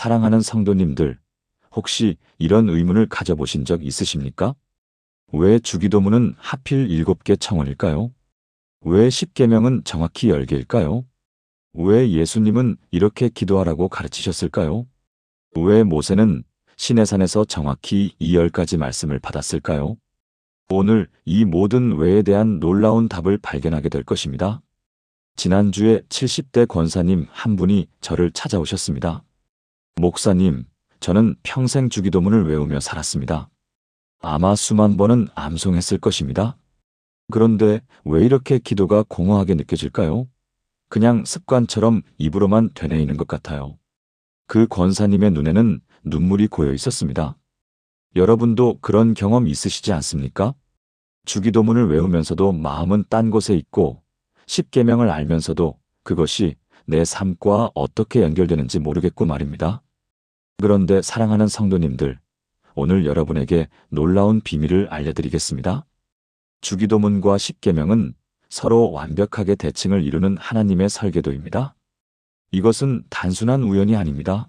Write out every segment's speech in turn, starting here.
사랑하는 성도님들, 혹시 이런 의문을 가져보신 적 있으십니까? 왜 주기도문은 하필 7개 청원일까요? 왜 10계명은 정확히 10개일까요? 왜 예수님은 이렇게 기도하라고 가르치셨을까요? 왜 모세는 시내산에서 정확히 이 10가지 말씀을 받았을까요? 오늘 이 모든 왜에 대한 놀라운 답을 발견하게 될 것입니다. 지난주에 70대 권사님 한 분이 저를 찾아오셨습니다. 목사님, 저는 평생 주기도문을 외우며 살았습니다. 아마 수만 번은 암송했을 것입니다. 그런데 왜 이렇게 기도가 공허하게 느껴질까요? 그냥 습관처럼 입으로만 되뇌이는 것 같아요. 그 권사님의 눈에는 눈물이 고여 있었습니다. 여러분도 그런 경험 있으시지 않습니까? 주기도문을 외우면서도 마음은 딴 곳에 있고 10계명을 알면서도 그것이 내 삶과 어떻게 연결되는지 모르겠고 말입니다. 그런데 사랑하는 성도님들, 오늘 여러분에게 놀라운 비밀을 알려드리겠습니다. 주기도문과 10계명은 서로 완벽하게 대칭을 이루는 하나님의 설계도입니다. 이것은 단순한 우연이 아닙니다.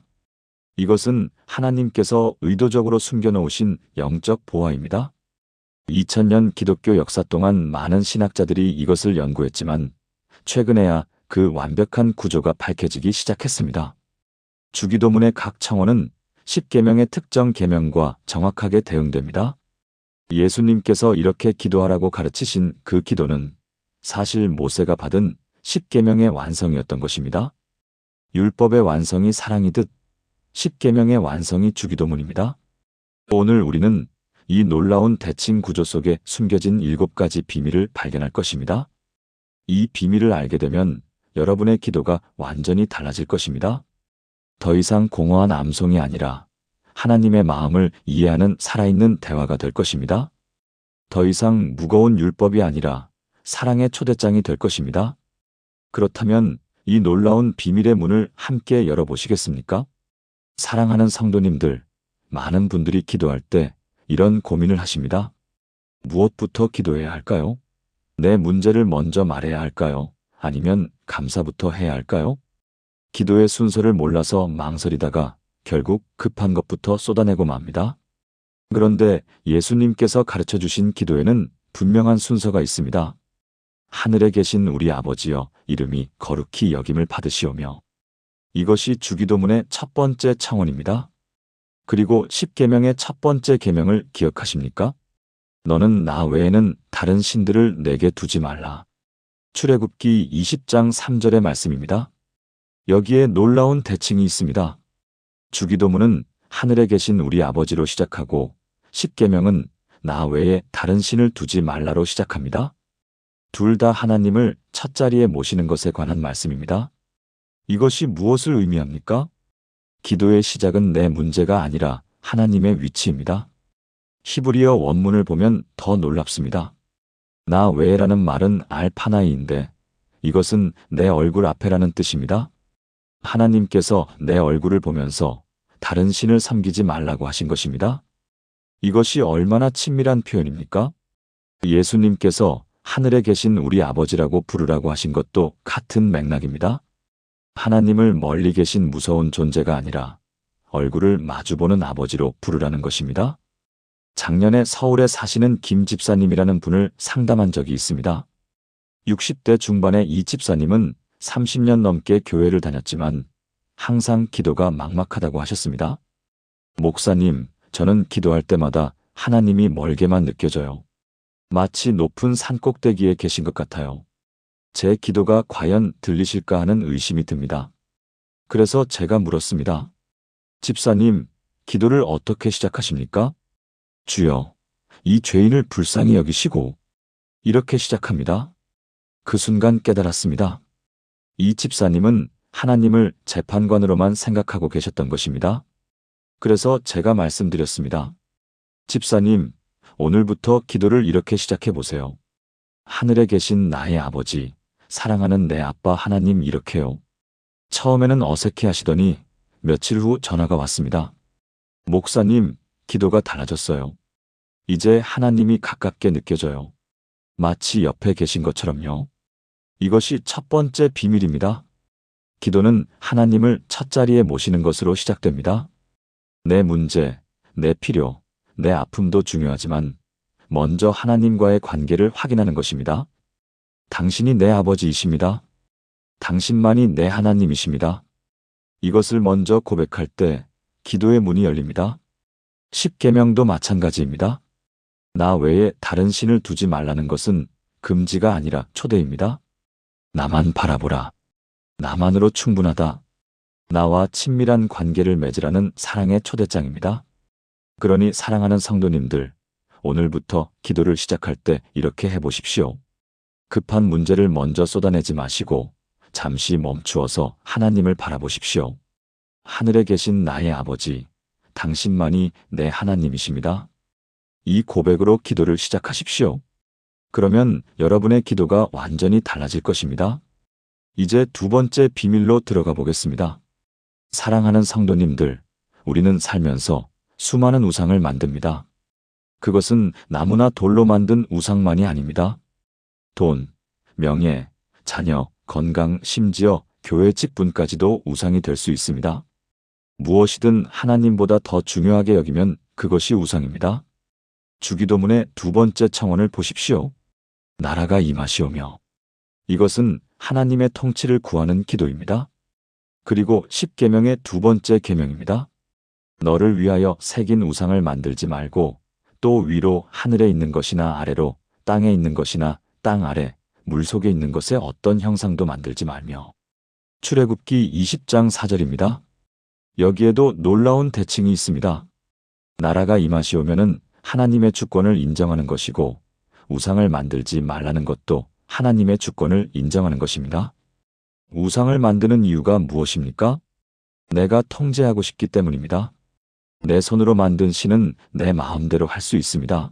이것은 하나님께서 의도적으로 숨겨놓으신 영적 보화입니다. 2000년 기독교 역사 동안 많은 신학자들이 이것을 연구했지만 최근에야 그 완벽한 구조가 밝혀지기 시작했습니다. 주기도문의 각 청원은 10계명의 특정 계명과 정확하게 대응됩니다. 예수님께서 이렇게 기도하라고 가르치신 그 기도는 사실 모세가 받은 10계명의 완성이었던 것입니다. 율법의 완성이 사랑이듯 10계명의 완성이 주기도문입니다. 오늘 우리는 이 놀라운 대칭 구조 속에 숨겨진 7가지 비밀을 발견할 것입니다. 이 비밀을 알게 되면 여러분의 기도가 완전히 달라질 것입니다. 더 이상 공허한 암송이 아니라 하나님의 마음을 이해하는 살아있는 대화가 될 것입니다. 더 이상 무거운 율법이 아니라 사랑의 초대장이 될 것입니다. 그렇다면 이 놀라운 비밀의 문을 함께 열어보시겠습니까? 사랑하는 성도님들, 많은 분들이 기도할 때 이런 고민을 하십니다. 무엇부터 기도해야 할까요? 내 문제를 먼저 말해야 할까요? 아니면 감사부터 해야 할까요? 기도의 순서를 몰라서 망설이다가 결국 급한 것부터 쏟아내고 맙니다. 그런데 예수님께서 가르쳐 주신 기도에는 분명한 순서가 있습니다. 하늘에 계신 우리 아버지여, 이름이 거룩히 여김을 받으시오며. 이것이 주기도문의 첫 번째 청원입니다. 그리고 10계명의 첫 번째 계명을 기억하십니까? 너는 나 외에는 다른 신들을 내게 두지 말라. 출애굽기 20장 3절의 말씀입니다. 여기에 놀라운 대칭이 있습니다. 주기도문은 하늘에 계신 우리 아버지로 시작하고 10계명은 나 외에 다른 신을 두지 말라로 시작합니다. 둘 다 하나님을 첫 자리에 모시는 것에 관한 말씀입니다. 이것이 무엇을 의미합니까? 기도의 시작은 내 문제가 아니라 하나님의 위치입니다. 히브리어 원문을 보면 더 놀랍습니다. 나 외에라는 말은 알파나이인데 이것은 내 얼굴 앞에라는 뜻입니다. 하나님께서 내 얼굴을 보면서 다른 신을 섬기지 말라고 하신 것입니다. 이것이 얼마나 친밀한 표현입니까? 예수님께서 하늘에 계신 우리 아버지라고 부르라고 하신 것도 같은 맥락입니다. 하나님을 멀리 계신 무서운 존재가 아니라 얼굴을 마주보는 아버지로 부르라는 것입니다. 작년에 서울에 사시는 김 집사님이라는 분을 상담한 적이 있습니다. 60대 중반의 이 집사님은 30년 넘게 교회를 다녔지만 항상 기도가 막막하다고 하셨습니다. 목사님, 저는 기도할 때마다 하나님이 멀게만 느껴져요. 마치 높은 산 꼭대기에 계신 것 같아요. 제 기도가 과연 들리실까 하는 의심이 듭니다. 그래서 제가 물었습니다. 집사님, 기도를 어떻게 시작하십니까? 주여, 이 죄인을 불쌍히 여기시고. 이렇게 시작합니다. 그 순간 깨달았습니다. 이 집사님은 하나님을 재판관으로만 생각하고 계셨던 것입니다. 그래서 제가 말씀드렸습니다. 집사님, 오늘부터 기도를 이렇게 시작해 보세요. 하늘에 계신 나의 아버지, 사랑하는 내 아빠 하나님 이렇게요. 처음에는 어색해 하시더니 며칠 후 전화가 왔습니다. 목사님, 기도가 달라졌어요. 이제 하나님이 가깝게 느껴져요. 마치 옆에 계신 것처럼요. 이것이 첫 번째 비밀입니다. 기도는 하나님을 첫 자리에 모시는 것으로 시작됩니다. 내 문제, 내 필요, 내 아픔도 중요하지만 먼저 하나님과의 관계를 확인하는 것입니다. 당신이 내 아버지이십니다. 당신만이 내 하나님이십니다. 이것을 먼저 고백할 때 기도의 문이 열립니다. 십계명도 마찬가지입니다. 나 외에 다른 신을 두지 말라는 것은 금지가 아니라 초대입니다. 나만 바라보라. 나만으로 충분하다. 나와 친밀한 관계를 맺으라는 사랑의 초대장입니다. 그러니 사랑하는 성도님들, 오늘부터 기도를 시작할 때 이렇게 해보십시오. 급한 문제를 먼저 쏟아내지 마시고 잠시 멈추어서 하나님을 바라보십시오. 하늘에 계신 나의 아버지, 당신만이 내 하나님이십니다. 이 고백으로 기도를 시작하십시오. 그러면 여러분의 기도가 완전히 달라질 것입니다. 이제 두 번째 비밀로 들어가 보겠습니다. 사랑하는 성도님들, 우리는 살면서 수많은 우상을 만듭니다. 그것은 나무나 돌로 만든 우상만이 아닙니다. 돈, 명예, 자녀, 건강, 심지어 교회 직분까지도 우상이 될 수 있습니다. 무엇이든 하나님보다 더 중요하게 여기면 그것이 우상입니다. 주기도문의 두 번째 청원을 보십시오. 나라가 임하시오며. 이것은 하나님의 통치를 구하는 기도입니다. 그리고 십계명의 두 번째 계명입니다. 너를 위하여 새긴 우상을 만들지 말고 또 위로 하늘에 있는 것이나 아래로 땅에 있는 것이나 땅 아래 물속에 있는 것에 어떤 형상도 만들지 말며. 출애굽기 20장 4절입니다. 여기에도 놀라운 대칭이 있습니다. 나라가 임하시오면은 하나님의 주권을 인정하는 것이고 우상을 만들지 말라는 것도 하나님의 주권을 인정하는 것입니다. 우상을 만드는 이유가 무엇입니까? 내가 통제하고 싶기 때문입니다. 내 손으로 만든 신은 내 마음대로 할 수 있습니다.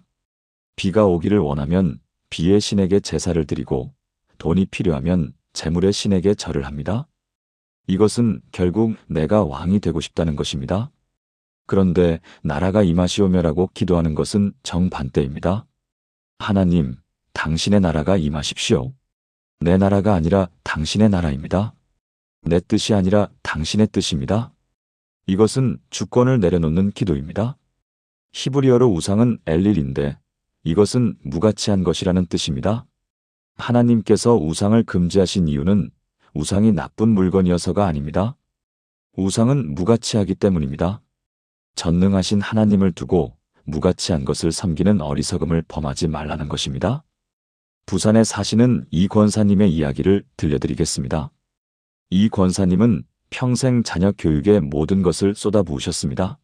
비가 오기를 원하면 비의 신에게 제사를 드리고 돈이 필요하면 재물의 신에게 절을 합니다. 이것은 결국 내가 왕이 되고 싶다는 것입니다. 그런데 나라가 임하시오며라고 기도하는 것은 정반대입니다. 하나님, 당신의 나라가 임하십시오. 내 나라가 아니라 당신의 나라입니다. 내 뜻이 아니라 당신의 뜻입니다. 이것은 주권을 내려놓는 기도입니다. 히브리어로 우상은 엘릴인데 이것은 무가치한 것이라는 뜻입니다. 하나님께서 우상을 금지하신 이유는 우상이 나쁜 물건이어서가 아닙니다. 우상은 무가치하기 때문입니다. 전능하신 하나님을 두고 무가치한 것을 섬기는 어리석음을 범하지 말라는 것입니다. 부산에 사시는 이 권사님의 이야기를 들려드리겠습니다. 이 권사님은 평생 자녀 교육에 모든 것을 쏟아부으셨습니다.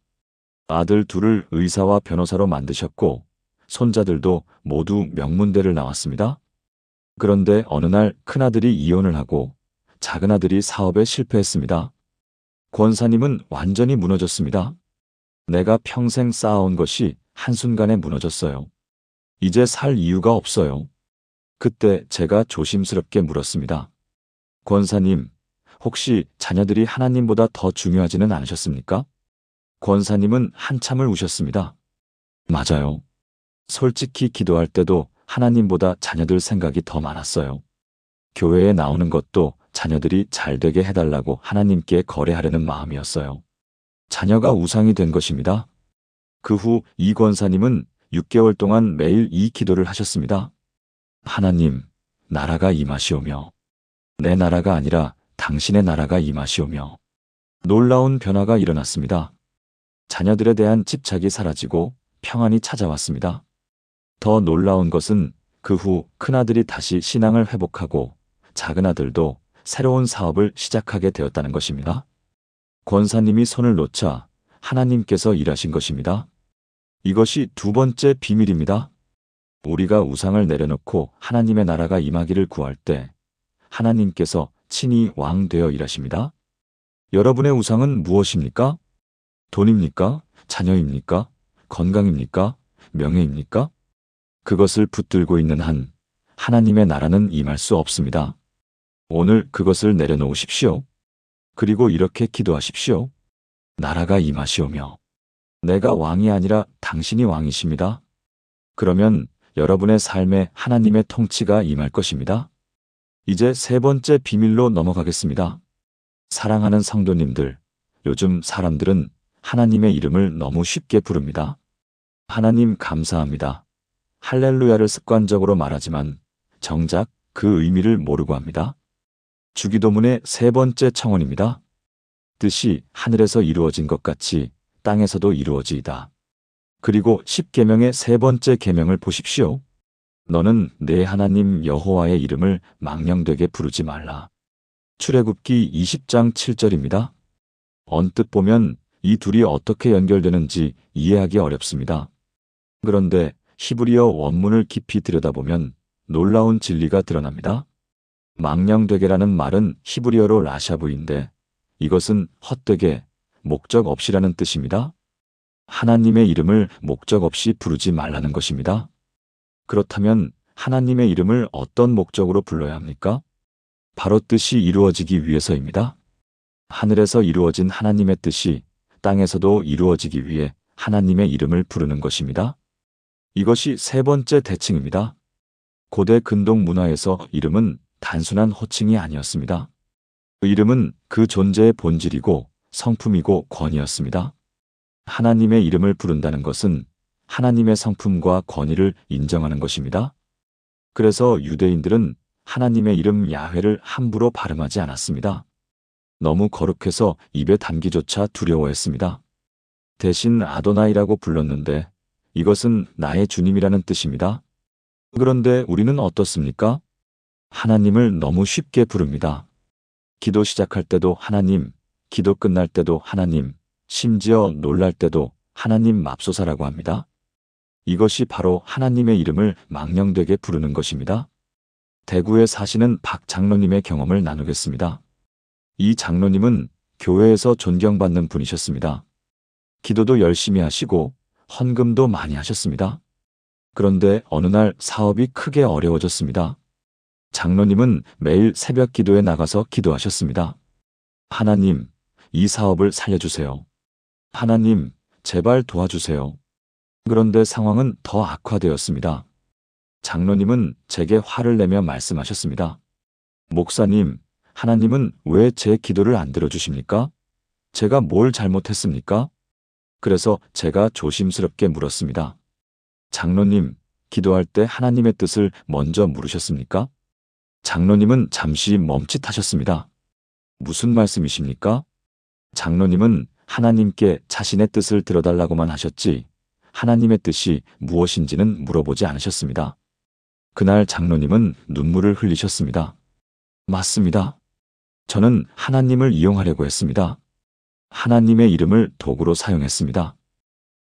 아들 둘을 의사와 변호사로 만드셨고 손자들도 모두 명문대를 나왔습니다. 그런데 어느 날 큰아들이 이혼을 하고 작은아들이 사업에 실패했습니다. 권사님은 완전히 무너졌습니다. 내가 평생 쌓아온 것이 한순간에 무너졌어요. 이제 살 이유가 없어요. 그때 제가 조심스럽게 물었습니다. 권사님, 혹시 자녀들이 하나님보다 더 중요하지는 않으셨습니까? 권사님은 한참을 우셨습니다. 맞아요. 솔직히 기도할 때도 하나님보다 자녀들 생각이 더 많았어요. 교회에 나오는 것도 자녀들이 잘 되게 해달라고 하나님께 거래하려는 마음이었어요. 자녀가 우상이 된 것입니다. 그 후 이 권사님은 6개월 동안 매일 이 기도를 하셨습니다. 하나님, 나라가 임하시오며 내 나라가 아니라 당신의 나라가 임하시오며. 놀라운 변화가 일어났습니다. 자녀들에 대한 집착이 사라지고 평안이 찾아왔습니다. 더 놀라운 것은 그 후 큰아들이 다시 신앙을 회복하고 작은아들도 새로운 사업을 시작하게 되었다는 것입니다. 권사님이 손을 놓자 하나님께서 일하신 것입니다. 이것이 두 번째 비밀입니다. 우리가 우상을 내려놓고 하나님의 나라가 임하기를 구할 때 하나님께서 친히 왕 되어 일하십니다. 여러분의 우상은 무엇입니까? 돈입니까? 자녀입니까? 건강입니까? 명예입니까? 그것을 붙들고 있는 한 하나님의 나라는 임할 수 없습니다. 오늘 그것을 내려놓으십시오. 그리고 이렇게 기도하십시오. 나라가 임하시오며 내가 왕이 아니라 당신이 왕이십니다. 그러면 여러분의 삶에 하나님의 통치가 임할 것입니다. 이제 세 번째 비밀로 넘어가겠습니다. 사랑하는 성도님들, 요즘 사람들은 하나님의 이름을 너무 쉽게 부릅니다. 하나님 감사합니다. 할렐루야를 습관적으로 말하지만 정작 그 의미를 모르고 합니다. 주기도문의 세 번째 청원입니다. 뜻이 하늘에서 이루어진 것 같이 땅에서도 이루어지이다. 그리고 십계명의 세 번째 계명을 보십시오. 너는 내 하나님 여호와의 이름을 망령되게 부르지 말라. 출애굽기 20장 7절입니다. 언뜻 보면 이 둘이 어떻게 연결되는지 이해하기 어렵습니다. 그런데 히브리어 원문을 깊이 들여다보면 놀라운 진리가 드러납니다. 망령되게라는 말은 히브리어로 라샤브인데 이것은 헛되게, 목적 없이라는 뜻입니다. 하나님의 이름을 목적 없이 부르지 말라는 것입니다. 그렇다면 하나님의 이름을 어떤 목적으로 불러야 합니까? 바로 뜻이 이루어지기 위해서입니다. 하늘에서 이루어진 하나님의 뜻이 땅에서도 이루어지기 위해 하나님의 이름을 부르는 것입니다. 이것이 세 번째 대칭입니다. 고대 근동 문화에서 이름은 단순한 호칭이 아니었습니다. 그 이름은 그 존재의 본질이고 성품이고 권위였습니다. 하나님의 이름을 부른다는 것은 하나님의 성품과 권위를 인정하는 것입니다. 그래서 유대인들은 하나님의 이름 야훼를 함부로 발음하지 않았습니다. 너무 거룩해서 입에 담기조차 두려워했습니다. 대신 아도나이라고 불렀는데 이것은 나의 주님이라는 뜻입니다. 그런데 우리는 어떻습니까? 하나님을 너무 쉽게 부릅니다. 기도 시작할 때도 하나님, 기도 끝날 때도 하나님, 심지어 놀랄 때도 하나님 맙소사라고 합니다. 이것이 바로 하나님의 이름을 망령되게 부르는 것입니다. 대구에 사시는 박 장로님의 경험을 나누겠습니다. 이 장로님은 교회에서 존경받는 분이셨습니다. 기도도 열심히 하시고 헌금도 많이 하셨습니다. 그런데 어느 날 사업이 크게 어려워졌습니다. 장로님은 매일 새벽 기도에 나가서 기도하셨습니다. 하나님, 이 사업을 살려주세요. 하나님, 제발 도와주세요. 그런데 상황은 더 악화되었습니다. 장로님은 제게 화를 내며 말씀하셨습니다. 목사님, 하나님은 왜 제 기도를 안 들어주십니까? 제가 뭘 잘못했습니까? 그래서 제가 조심스럽게 물었습니다. 장로님, 기도할 때 하나님의 뜻을 먼저 물으셨습니까? 장로님은 잠시 멈칫하셨습니다. 무슨 말씀이십니까? 장로님은 하나님께 자신의 뜻을 들어달라고만 하셨지 하나님의 뜻이 무엇인지는 물어보지 않으셨습니다. 그날 장로님은 눈물을 흘리셨습니다. 맞습니다. 저는 하나님을 이용하려고 했습니다. 하나님의 이름을 도구로 사용했습니다.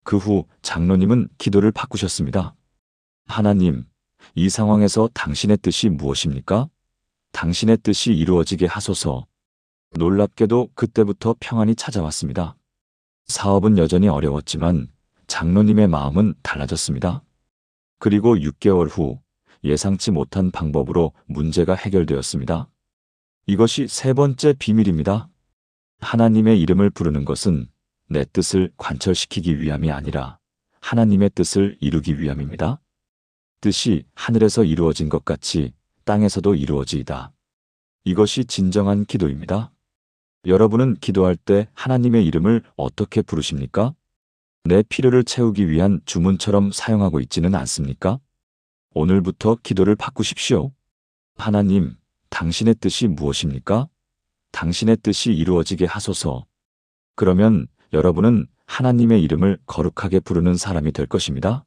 그 후 장로님은 기도를 바꾸셨습니다. 하나님, 이 상황에서 당신의 뜻이 무엇입니까? 당신의 뜻이 이루어지게 하소서. 놀랍게도 그때부터 평안이 찾아왔습니다. 사업은 여전히 어려웠지만 장로님의 마음은 달라졌습니다. 그리고 6개월 후 예상치 못한 방법으로 문제가 해결되었습니다. 이것이 세 번째 비밀입니다. 하나님의 이름을 부르는 것은 내 뜻을 관철시키기 위함이 아니라 하나님의 뜻을 이루기 위함입니다. 뜻이 하늘에서 이루어진 것 같이 땅에서도 이루어지이다. 이것이 진정한 기도입니다. 여러분은 기도할 때 하나님의 이름을 어떻게 부르십니까? 내 필요를 채우기 위한 주문처럼 사용하고 있지는 않습니까? 오늘부터 기도를 바꾸십시오. 하나님, 당신의 뜻이 무엇입니까? 당신의 뜻이 이루어지게 하소서. 그러면 여러분은 하나님의 이름을 거룩하게 부르는 사람이 될 것입니다.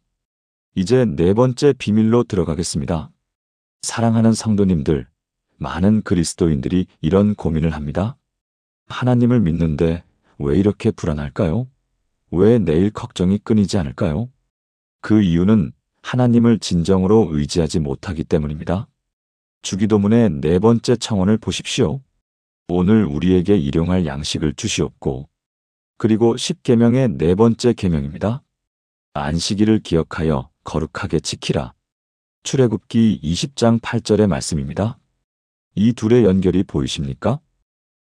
이제 네 번째 비밀로 들어가겠습니다. 사랑하는 성도님들, 많은 그리스도인들이 이런 고민을 합니다. 하나님을 믿는데 왜 이렇게 불안할까요? 왜 내일 걱정이 끊이지 않을까요? 그 이유는 하나님을 진정으로 의지하지 못하기 때문입니다. 주기도문의 네 번째 청원을 보십시오. 오늘 우리에게 일용할 양식을 주시옵고. 그리고 십계명의 네 번째 계명입니다. 안식일을 기억하여 거룩하게 지키라. 출애굽기 20장 8절의 말씀입니다. 이 둘의 연결이 보이십니까?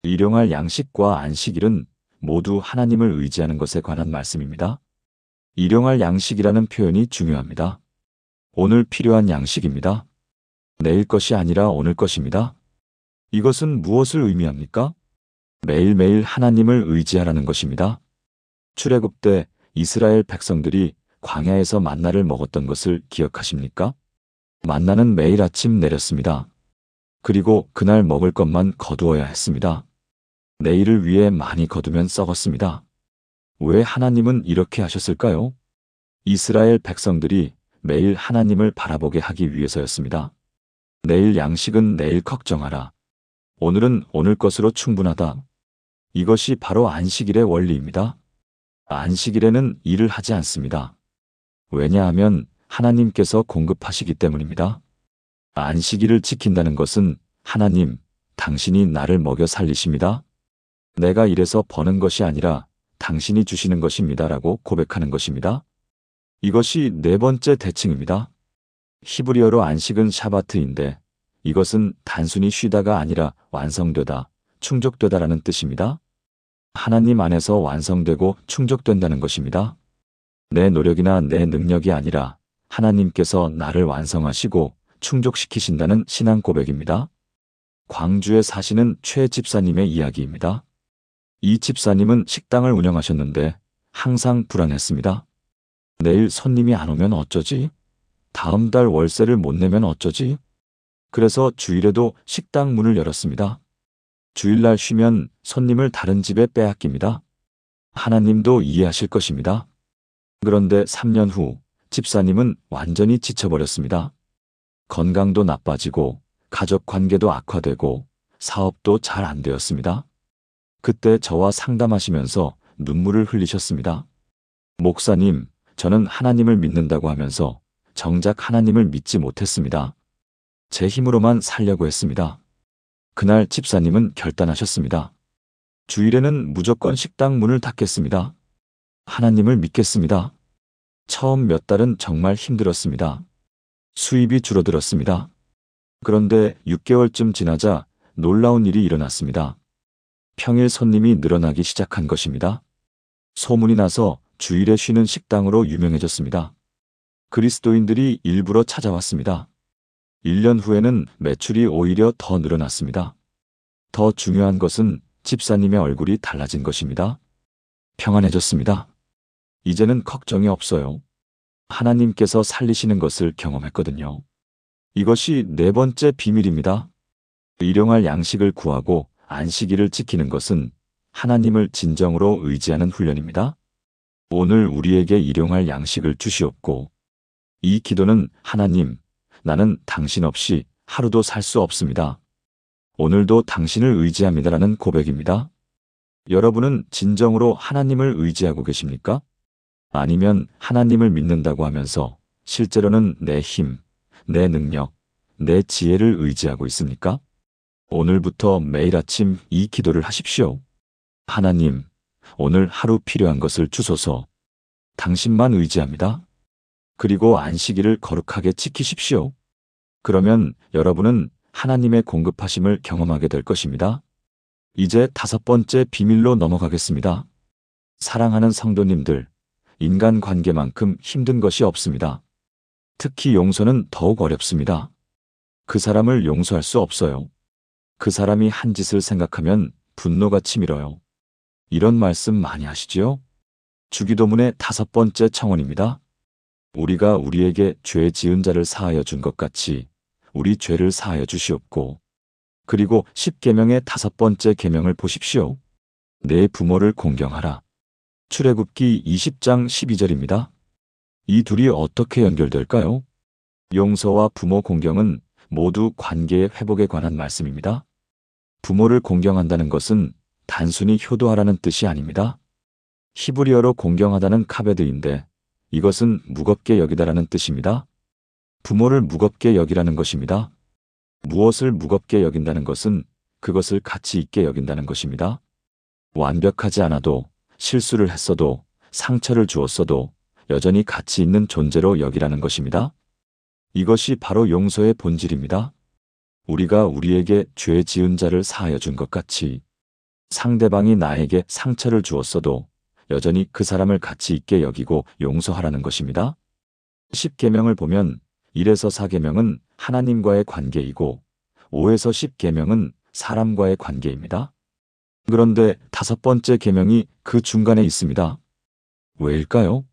일용할 양식과 안식일은 모두 하나님을 의지하는 것에 관한 말씀입니다. 일용할 양식이라는 표현이 중요합니다. 오늘 필요한 양식입니다. 내일 것이 아니라 오늘 것입니다. 이것은 무엇을 의미합니까? 매일매일 하나님을 의지하라는 것입니다. 출애굽 때 이스라엘 백성들이 광야에서 만나를 먹었던 것을 기억하십니까? 만나는 매일 아침 내렸습니다. 그리고 그날 먹을 것만 거두어야 했습니다. 내일을 위해 많이 거두면 썩었습니다. 왜 하나님은 이렇게 하셨을까요? 이스라엘 백성들이 매일 하나님을 바라보게 하기 위해서였습니다. 내일 양식은 내일 걱정하라. 오늘은 오늘 것으로 충분하다. 이것이 바로 안식일의 원리입니다. 안식일에는 일을 하지 않습니다. 왜냐하면 하나님께서 공급하시기 때문입니다. 안식일을 지킨다는 것은 하나님, 당신이 나를 먹여 살리십니다. 내가 일해서 버는 것이 아니라 당신이 주시는 것입니다. 라고 고백하는 것입니다. 이것이 네 번째 대칭입니다. 히브리어로 안식은 샤바트인데 이것은 단순히 쉬다가 아니라 완성되다, 충족되다라는 뜻입니다. 하나님 안에서 완성되고 충족된다는 것입니다. 내 노력이나 내 능력이 아니라 하나님께서 나를 완성하시고 충족시키신다는 신앙 고백입니다. 광주에 사시는 최 집사님의 이야기입니다. 이 집사님은 식당을 운영하셨는데 항상 불안했습니다. 내일 손님이 안 오면 어쩌지? 다음 달 월세를 못 내면 어쩌지? 그래서 주일에도 식당 문을 열었습니다. 주일날 쉬면 손님을 다른 집에 빼앗깁니다. 하나님도 이해하실 것입니다. 그런데 3년 후 집사님은 완전히 지쳐버렸습니다. 건강도 나빠지고 가족 관계도 악화되고 사업도 잘 안 되었습니다. 그때 저와 상담하시면서 눈물을 흘리셨습니다. 목사님, 저는 하나님을 믿는다고 하면서 정작 하나님을 믿지 못했습니다. 제 힘으로만 살려고 했습니다. 그날 집사님은 결단하셨습니다. 주일에는 무조건 식당 문을 닫겠습니다. 하나님을 믿겠습니다. 처음 몇 달은 정말 힘들었습니다. 수입이 줄어들었습니다. 그런데 6개월쯤 지나자 놀라운 일이 일어났습니다. 평일 손님이 늘어나기 시작한 것입니다. 소문이 나서 주일에 쉬는 식당으로 유명해졌습니다. 그리스도인들이 일부러 찾아왔습니다. 1년 후에는 매출이 오히려 더 늘어났습니다. 더 중요한 것은 집사님의 얼굴이 달라진 것입니다. 평안해졌습니다. 이제는 걱정이 없어요. 하나님께서 살리시는 것을 경험했거든요. 이것이 네 번째 비밀입니다. 일용할 양식을 구하고 안식일을 지키는 것은 하나님을 진정으로 의지하는 훈련입니다. 오늘 우리에게 일용할 양식을 주시옵고, 이 기도는 하나님, 나는 당신 없이 하루도 살 수 없습니다. 오늘도 당신을 의지합니다라는 고백입니다. 여러분은 진정으로 하나님을 의지하고 계십니까? 아니면 하나님을 믿는다고 하면서 실제로는 내 힘, 내 능력, 내 지혜를 의지하고 있습니까? 오늘부터 매일 아침 이 기도를 하십시오. 하나님, 오늘 하루 필요한 것을 주소서. 당신만 의지합니다. 그리고 안식일을 거룩하게 지키십시오. 그러면 여러분은 하나님의 공급하심을 경험하게 될 것입니다. 이제 5번째 비밀로 넘어가겠습니다. 사랑하는 성도님들, 인간관계만큼 힘든 것이 없습니다. 특히 용서는 더욱 어렵습니다. 그 사람을 용서할 수 없어요. 그 사람이 한 짓을 생각하면 분노가 치밀어요. 이런 말씀 많이 하시지요? 주기도문의 5번째 청원입니다. 우리가 우리에게 죄 지은 자를 사하여 준 것 같이 우리 죄를 사하여 주시옵고, 그리고 10계명의 5번째 계명을 보십시오. 내 부모를 공경하라. 출애굽기 20장 12절입니다. 이 둘이 어떻게 연결될까요? 용서와 부모 공경은 모두 관계의 회복에 관한 말씀입니다. 부모를 공경한다는 것은 단순히 효도하라는 뜻이 아닙니다. 히브리어로 공경하다는 카베드인데 이것은 무겁게 여기다라는 뜻입니다. 부모를 무겁게 여기라는 것입니다. 무엇을 무겁게 여긴다는 것은 그것을 가치 있게 여긴다는 것입니다. 완벽하지 않아도, 실수를 했어도, 상처를 주었어도 여전히 가치 있는 존재로 여기라는 것입니다. 이것이 바로 용서의 본질입니다. 우리가 우리에게 죄 지은 자를 사하여 준 것 같이 상대방이 나에게 상처를 주었어도 여전히 그 사람을 가치 있게 여기고 용서하라는 것입니다. 10계명을 보면 1에서 4계명은 하나님과의 관계이고 5에서 10계명은 사람과의 관계입니다. 그런데 다섯 번째 계명이 그 중간에 있습니다. 왜일까요?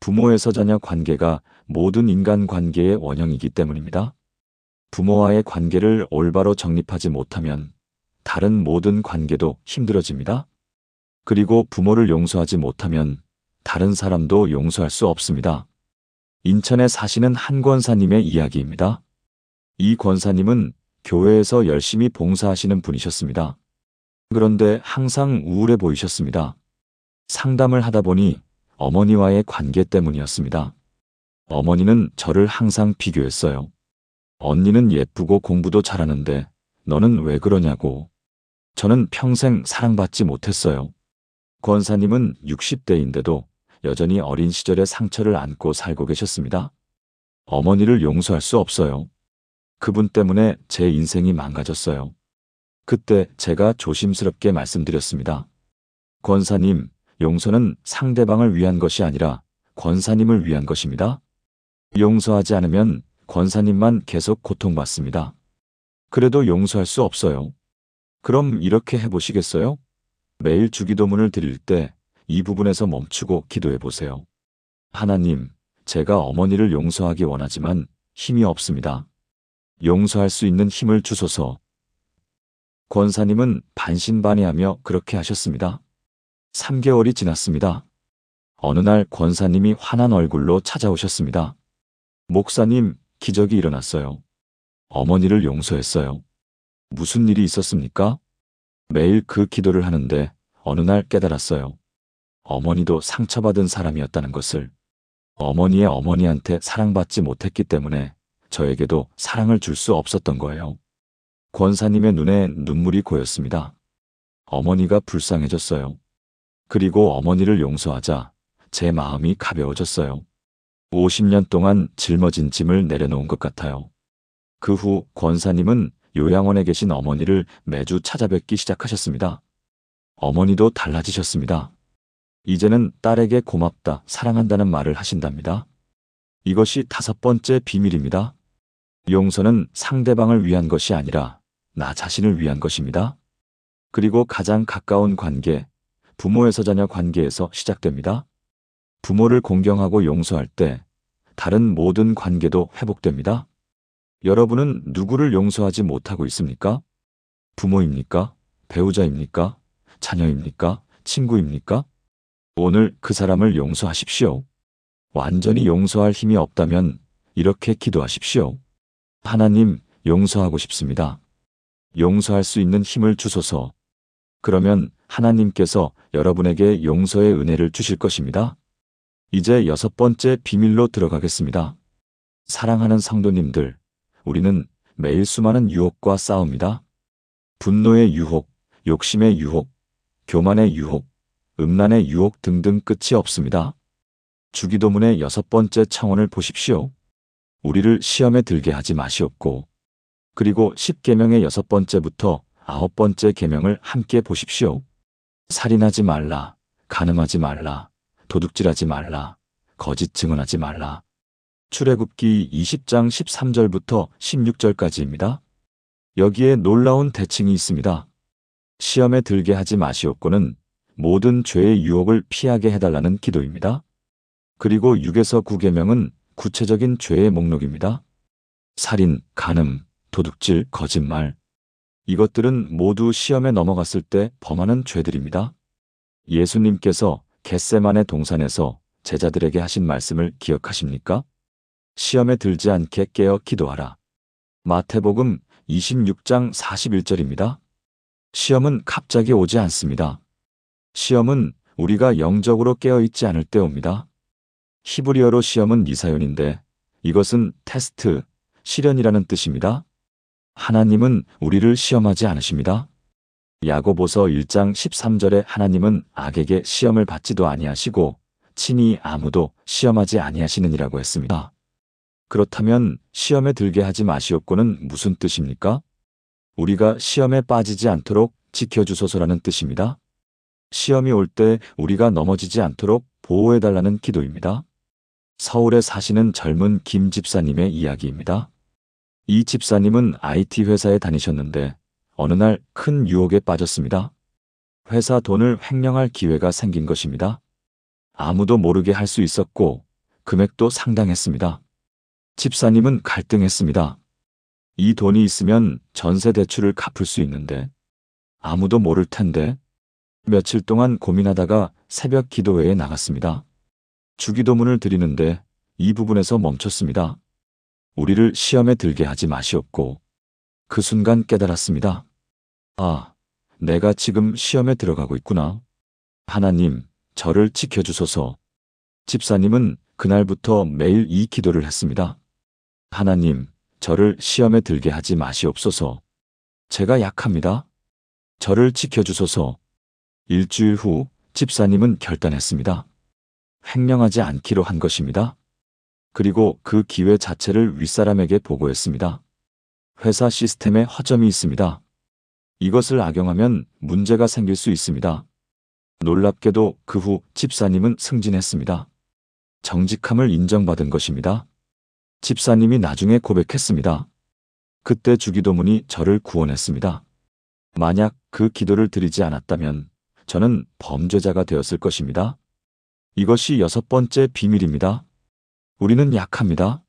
부모에서 자녀 관계가 모든 인간 관계의 원형이기 때문입니다. 부모와의 관계를 올바로 정립하지 못하면 다른 모든 관계도 힘들어집니다. 그리고 부모를 용서하지 못하면 다른 사람도 용서할 수 없습니다. 인천에 사시는 한 권사님의 이야기입니다. 이 권사님은 교회에서 열심히 봉사하시는 분이셨습니다. 그런데 항상 우울해 보이셨습니다. 상담을 하다 보니 어머니와의 관계 때문이었습니다. 어머니는 저를 항상 비교했어요. 언니는 예쁘고 공부도 잘하는데 너는 왜 그러냐고. 저는 평생 사랑받지 못했어요. 권사님은 60대인데도 여전히 어린 시절의 상처를 안고 살고 계셨습니다. 어머니를 용서할 수 없어요. 그분 때문에 제 인생이 망가졌어요. 그때 제가 조심스럽게 말씀드렸습니다. 권사님, 용서는 상대방을 위한 것이 아니라 권사님을 위한 것입니다. 용서하지 않으면 권사님만 계속 고통받습니다. 그래도 용서할 수 없어요. 그럼 이렇게 해보시겠어요? 매일 주기도문을 드릴 때 이 부분에서 멈추고 기도해 보세요. 하나님, 제가 어머니를 용서하기 원하지만 힘이 없습니다. 용서할 수 있는 힘을 주소서. 권사님은 반신반의하며 그렇게 하셨습니다. 3개월이 지났습니다. 어느 날 권사님이 환한 얼굴로 찾아오셨습니다. 목사님, 기적이 일어났어요. 어머니를 용서했어요. 무슨 일이 있었습니까? 매일 그 기도를 하는데 어느 날 깨달았어요. 어머니도 상처받은 사람이었다는 것을. 어머니의 어머니한테 사랑받지 못했기 때문에 저에게도 사랑을 줄 수 없었던 거예요. 권사님의 눈에 눈물이 고였습니다. 어머니가 불쌍해졌어요. 그리고 어머니를 용서하자 제 마음이 가벼워졌어요. 50년 동안 짊어진 짐을 내려놓은 것 같아요. 그 후 권사님은 요양원에 계신 어머니를 매주 찾아뵙기 시작하셨습니다. 어머니도 달라지셨습니다. 이제는 딸에게 고맙다, 사랑한다는 말을 하신답니다. 이것이 다섯 번째 비밀입니다. 용서는 상대방을 위한 것이 아니라 나 자신을 위한 것입니다. 그리고 가장 가까운 관계, 부모에서 자녀 관계에서 시작됩니다. 부모를 공경하고 용서할 때 다른 모든 관계도 회복됩니다. 여러분은 누구를 용서하지 못하고 있습니까? 부모입니까? 배우자입니까? 자녀입니까? 친구입니까? 오늘 그 사람을 용서하십시오. 완전히 용서할 힘이 없다면 이렇게 기도하십시오. 하나님, 용서하고 싶습니다. 용서할 수 있는 힘을 주소서. 그러면 하나님께서 여러분에게 용서의 은혜를 주실 것입니다. 이제 여섯 번째 비밀로 들어가겠습니다. 사랑하는 성도님들, 우리는 매일 수많은 유혹과 싸웁니다. 분노의 유혹, 욕심의 유혹, 교만의 유혹, 음란의 유혹 등등 끝이 없습니다. 주기도문의 여섯 번째 청원을 보십시오. 우리를 시험에 들게 하지 마시옵고, 그리고 10계명의 여섯 번째부터 아홉 번째 계명을 함께 보십시오. 살인하지 말라, 간음하지 말라, 도둑질하지 말라, 거짓 증언하지 말라. 출애굽기 20장 13절부터 16절까지입니다. 여기에 놀라운 대칭이 있습니다. 시험에 들게 하지 마시옵고는 모든 죄의 유혹을 피하게 해달라는 기도입니다. 그리고 6에서 9계명은 구체적인 죄의 목록입니다. 살인, 간음, 도둑질, 거짓말. 이것들은 모두 시험에 넘어갔을 때 범하는 죄들입니다. 예수님께서 겟세마네 동산에서 제자들에게 하신 말씀을 기억하십니까? 시험에 들지 않게 깨어 기도하라. 마태복음 26장 41절입니다. 시험은 갑자기 오지 않습니다. 시험은 우리가 영적으로 깨어있지 않을 때 옵니다. 히브리어로 시험은 니사연인데 이것은 테스트, 시련이라는 뜻입니다. 하나님은 우리를 시험하지 않으십니다. 야고보서 1장 13절에 하나님은 악에게 시험을 받지도 아니하시고 친히 아무도 시험하지 아니하시느니라고 했습니다. 그렇다면 시험에 들게 하지 마시옵고는 무슨 뜻입니까? 우리가 시험에 빠지지 않도록 지켜주소서라는 뜻입니다. 시험이 올 때 우리가 넘어지지 않도록 보호해달라는 기도입니다. 서울에 사시는 젊은 김 집사님의 이야기입니다. 이 집사님은 IT 회사에 다니셨는데 어느 날 큰 유혹에 빠졌습니다. 회사 돈을 횡령할 기회가 생긴 것입니다. 아무도 모르게 할 수 있었고 금액도 상당했습니다. 집사님은 갈등했습니다. 이 돈이 있으면 전세 대출을 갚을 수 있는데 아무도 모를 텐데. 며칠 동안 고민하다가 새벽 기도회에 나갔습니다. 주기도문을 드리는데 이 부분에서 멈췄습니다. 우리를 시험에 들게 하지 마시옵고 그 순간 깨달았습니다. 아, 내가 지금 시험에 들어가고 있구나. 하나님, 저를 지켜주소서. 집사님은 그날부터 매일 이 기도를 했습니다. 하나님, 저를 시험에 들게 하지 마시옵소서. 제가 약합니다. 저를 지켜주소서. 일주일 후 집사님은 결단했습니다. 횡령하지 않기로 한 것입니다. 그리고 그 기회 자체를 윗사람에게 보고했습니다. 회사 시스템에 허점이 있습니다. 이것을 악용하면 문제가 생길 수 있습니다. 놀랍게도 그 후 집사님은 승진했습니다. 정직함을 인정받은 것입니다. 집사님이 나중에 고백했습니다. 그때 주기도문이 저를 구원했습니다. 만약 그 기도를 드리지 않았다면 저는 범죄자가 되었을 것입니다. 이것이 6번째 비밀입니다. 우리는 약합니다.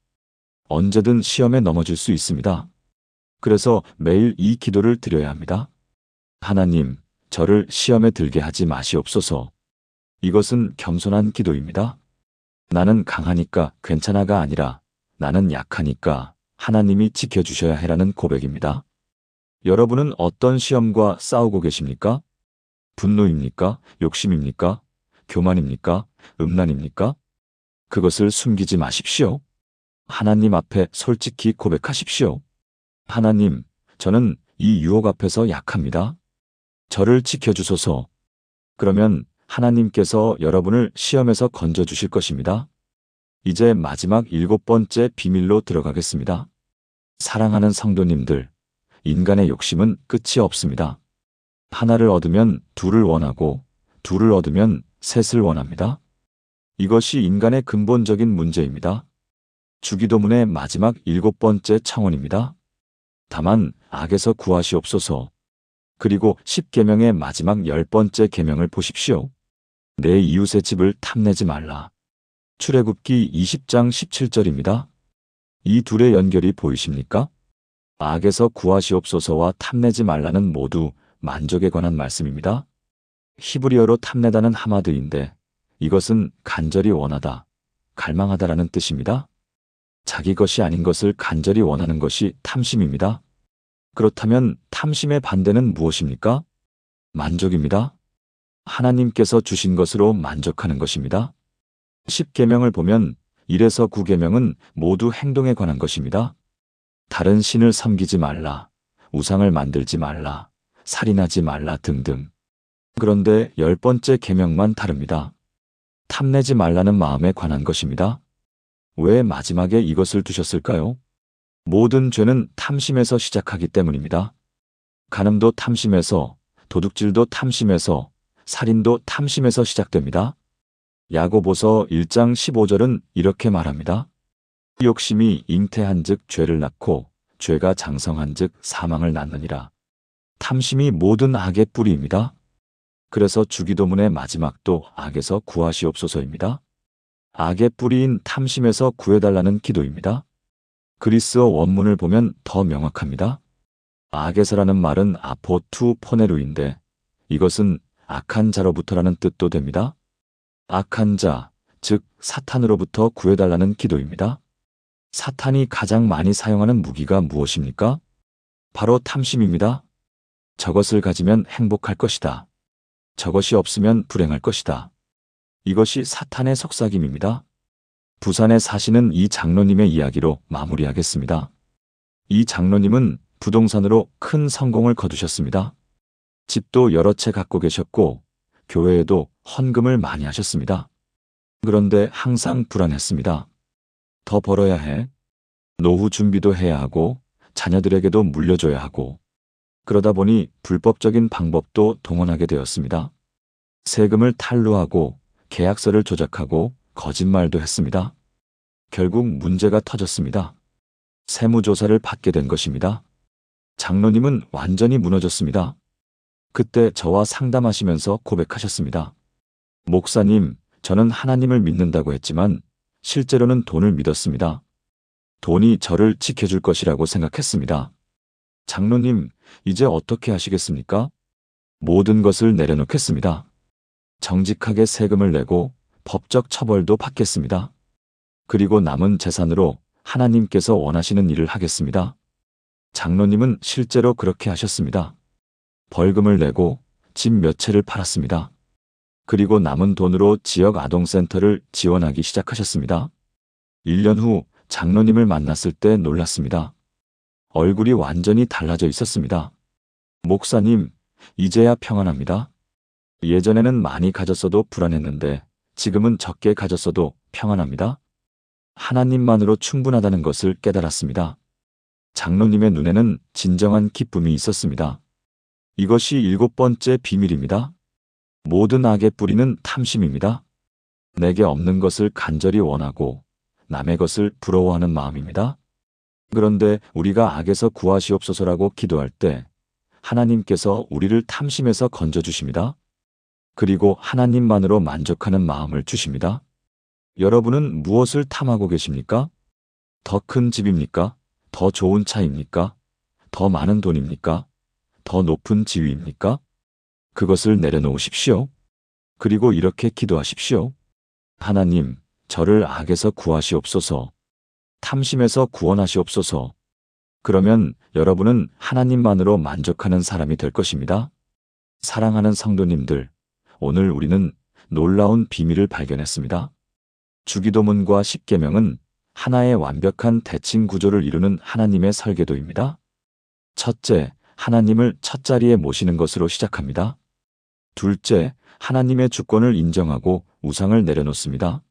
언제든 시험에 넘어질 수 있습니다. 그래서 매일 이 기도를 드려야 합니다. 하나님, 저를 시험에 들게 하지 마시옵소서. 이것은 겸손한 기도입니다. 나는 강하니까 괜찮아가 아니라 나는 약하니까 하나님이 지켜주셔야 해라는 고백입니다. 여러분은 어떤 시험과 싸우고 계십니까? 분노입니까? 욕심입니까? 교만입니까? 음란입니까? 그것을 숨기지 마십시오. 하나님 앞에 솔직히 고백하십시오. 하나님, 저는 이 유혹 앞에서 약합니다. 저를 지켜주소서. 그러면 하나님께서 여러분을 시험에서 건져주실 것입니다. 이제 마지막 7번째 비밀로 들어가겠습니다. 사랑하는 성도님들, 인간의 욕심은 끝이 없습니다. 하나를 얻으면 둘을 원하고 둘을 얻으면 셋을 원합니다. 이것이 인간의 근본적인 문제입니다. 주기도문의 마지막 7번째 청원입니다. 다만 악에서 구하시옵소서. 그리고 10계명의 마지막 10번째 계명을 보십시오. 내 이웃의 집을 탐내지 말라. 출애굽기 20장 17절입니다. 이 둘의 연결이 보이십니까? 악에서 구하시옵소서와 탐내지 말라는 모두 만족에 관한 말씀입니다. 히브리어로 탐내다는 하마드인데 이것은 간절히 원하다, 갈망하다라는 뜻입니다. 자기 것이 아닌 것을 간절히 원하는 것이 탐심입니다. 그렇다면 탐심의 반대는 무엇입니까? 만족입니다. 하나님께서 주신 것으로 만족하는 것입니다. 10계명을 보면 1에서 9계명은 모두 행동에 관한 것입니다. 다른 신을 섬기지 말라, 우상을 만들지 말라, 살인하지 말라 등등. 그런데 10번째 계명만 다릅니다. 탐내지 말라는 마음에 관한 것입니다. 왜 마지막에 이것을 두셨을까요? 모든 죄는 탐심에서 시작하기 때문입니다. 간음도 탐심에서, 도둑질도 탐심에서, 살인도 탐심에서 시작됩니다. 야고보서 1장 15절은 이렇게 말합니다. 욕심이 잉태한즉 죄를 낳고 죄가 장성한즉 사망을 낳느니라. 탐심이 모든 악의 뿌리입니다. 그래서 주기도문의 마지막도 악에서 구하시옵소서입니다. 악의 뿌리인 탐심에서 구해달라는 기도입니다. 그리스어 원문을 보면 더 명확합니다. 악에서라는 말은 아포투 포네루인데 이것은 악한 자로부터라는 뜻도 됩니다. 악한 자, 즉 사탄으로부터 구해달라는 기도입니다. 사탄이 가장 많이 사용하는 무기가 무엇입니까? 바로 탐심입니다. 저것을 가지면 행복할 것이다. 저것이 없으면 불행할 것이다. 이것이 사탄의 속삭임입니다. 부산에 사시는 이 장로님의 이야기로 마무리하겠습니다. 이 장로님은 부동산으로 큰 성공을 거두셨습니다. 집도 여러 채 갖고 계셨고 교회에도 헌금을 많이 하셨습니다. 그런데 항상 불안했습니다. 더 벌어야 해. 노후 준비도 해야 하고 자녀들에게도 물려줘야 하고 그러다 보니 불법적인 방법도 동원하게 되었습니다. 세금을 탈루하고 계약서를 조작하고 거짓말도 했습니다. 결국 문제가 터졌습니다. 세무조사를 받게 된 것입니다. 장로님은 완전히 무너졌습니다. 그때 저와 상담하시면서 고백하셨습니다. 목사님, 저는 하나님을 믿는다고 했지만 실제로는 돈을 믿었습니다. 돈이 저를 지켜줄 것이라고 생각했습니다. 장로님, 이제 어떻게 하시겠습니까? 모든 것을 내려놓겠습니다. 정직하게 세금을 내고 법적 처벌도 받겠습니다. 그리고 남은 재산으로 하나님께서 원하시는 일을 하겠습니다. 장로님은 실제로 그렇게 하셨습니다. 벌금을 내고 집 몇 채를 팔았습니다. 그리고 남은 돈으로 지역 아동센터를 지원하기 시작하셨습니다. 1년 후 장로님을 만났을 때 놀랐습니다. 얼굴이 완전히 달라져 있었습니다. 목사님, 이제야 평안합니다. 예전에는 많이 가졌어도 불안했는데 지금은 적게 가졌어도 평안합니다. 하나님만으로 충분하다는 것을 깨달았습니다. 장로님의 눈에는 진정한 기쁨이 있었습니다. 이것이 7번째 비밀입니다. 모든 악의 뿌리는 탐심입니다. 내게 없는 것을 간절히 원하고 남의 것을 부러워하는 마음입니다. 그런데 우리가 악에서 구하시옵소서라고 기도할 때 하나님께서 우리를 탐심에서 건져주십니다. 그리고 하나님만으로 만족하는 마음을 주십니다. 여러분은 무엇을 탐하고 계십니까? 더 큰 집입니까? 더 좋은 차입니까? 더 많은 돈입니까? 더 높은 지위입니까? 그것을 내려놓으십시오. 그리고 이렇게 기도하십시오. 하나님, 저를 악에서 구하시옵소서. 탐심에서 구원하시옵소서. 그러면 여러분은 하나님만으로 만족하는 사람이 될 것입니다. 사랑하는 성도님들, 오늘 우리는 놀라운 비밀을 발견했습니다. 주기도문과 십계명은 하나의 완벽한 대칭 구조를 이루는 하나님의 설계도입니다. 첫째, 하나님을 첫자리에 모시는 것으로 시작합니다. 둘째, 하나님의 주권을 인정하고 우상을 내려놓습니다.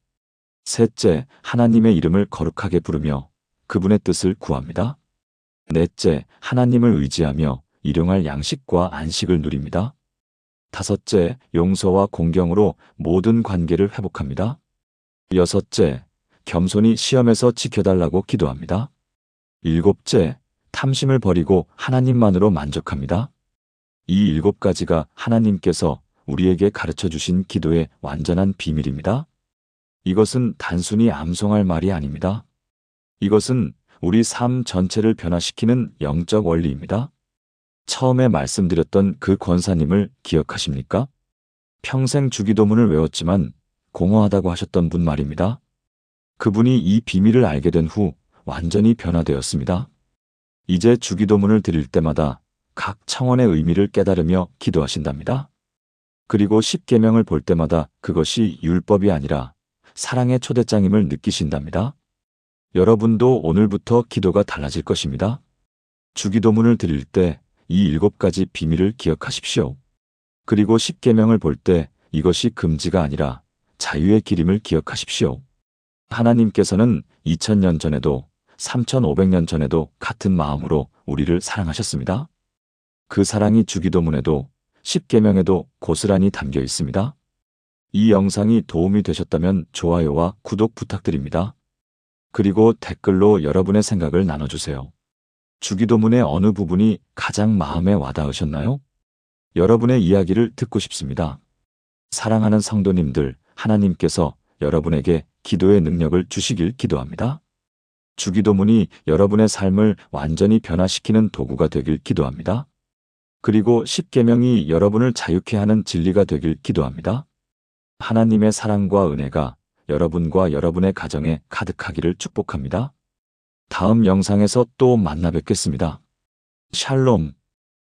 셋째, 하나님의 이름을 거룩하게 부르며 그분의 뜻을 구합니다. 넷째, 하나님을 의지하며 일용할 양식과 안식을 누립니다. 다섯째, 용서와 공경으로 모든 관계를 회복합니다. 여섯째, 겸손히 시험에서 지켜달라고 기도합니다. 일곱째, 탐심을 버리고 하나님만으로 만족합니다. 이 7가지가 하나님께서 우리에게 가르쳐 주신 기도의 완전한 비밀입니다. 이것은 단순히 암송할 말이 아닙니다. 이것은 우리 삶 전체를 변화시키는 영적 원리입니다. 처음에 말씀드렸던 그 권사님을 기억하십니까? 평생 주기도문을 외웠지만 공허하다고 하셨던 분 말입니다. 그분이 이 비밀을 알게 된 후 완전히 변화되었습니다. 이제 주기도문을 드릴 때마다 각 청원의 의미를 깨달으며 기도하신답니다. 그리고 십계명을 볼 때마다 그것이 율법이 아니라 사랑의 초대장임을 느끼신답니다. 여러분도 오늘부터 기도가 달라질 것입니다. 주기도문을 드릴 때 이 7가지 비밀을 기억하십시오. 그리고 십계명을 볼 때 이것이 금지가 아니라 자유의 길임을 기억하십시오. 하나님께서는 2000년 전에도 3500년 전에도 같은 마음으로 우리를 사랑하셨습니다. 그 사랑이 주기도문에도 십계명에도 고스란히 담겨 있습니다. 이 영상이 도움이 되셨다면 좋아요와 구독 부탁드립니다. 그리고 댓글로 여러분의 생각을 나눠주세요. 주기도문의 어느 부분이 가장 마음에 와닿으셨나요? 여러분의 이야기를 듣고 싶습니다. 사랑하는 성도님들, 하나님께서 여러분에게 기도의 능력을 주시길 기도합니다. 주기도문이 여러분의 삶을 완전히 변화시키는 도구가 되길 기도합니다. 그리고 십계명이 여러분을 자유케 하는 진리가 되길 기도합니다. 하나님의 사랑과 은혜가 여러분과 여러분의 가정에 가득하기를 축복합니다. 다음 영상에서 또 만나 뵙겠습니다. 샬롬.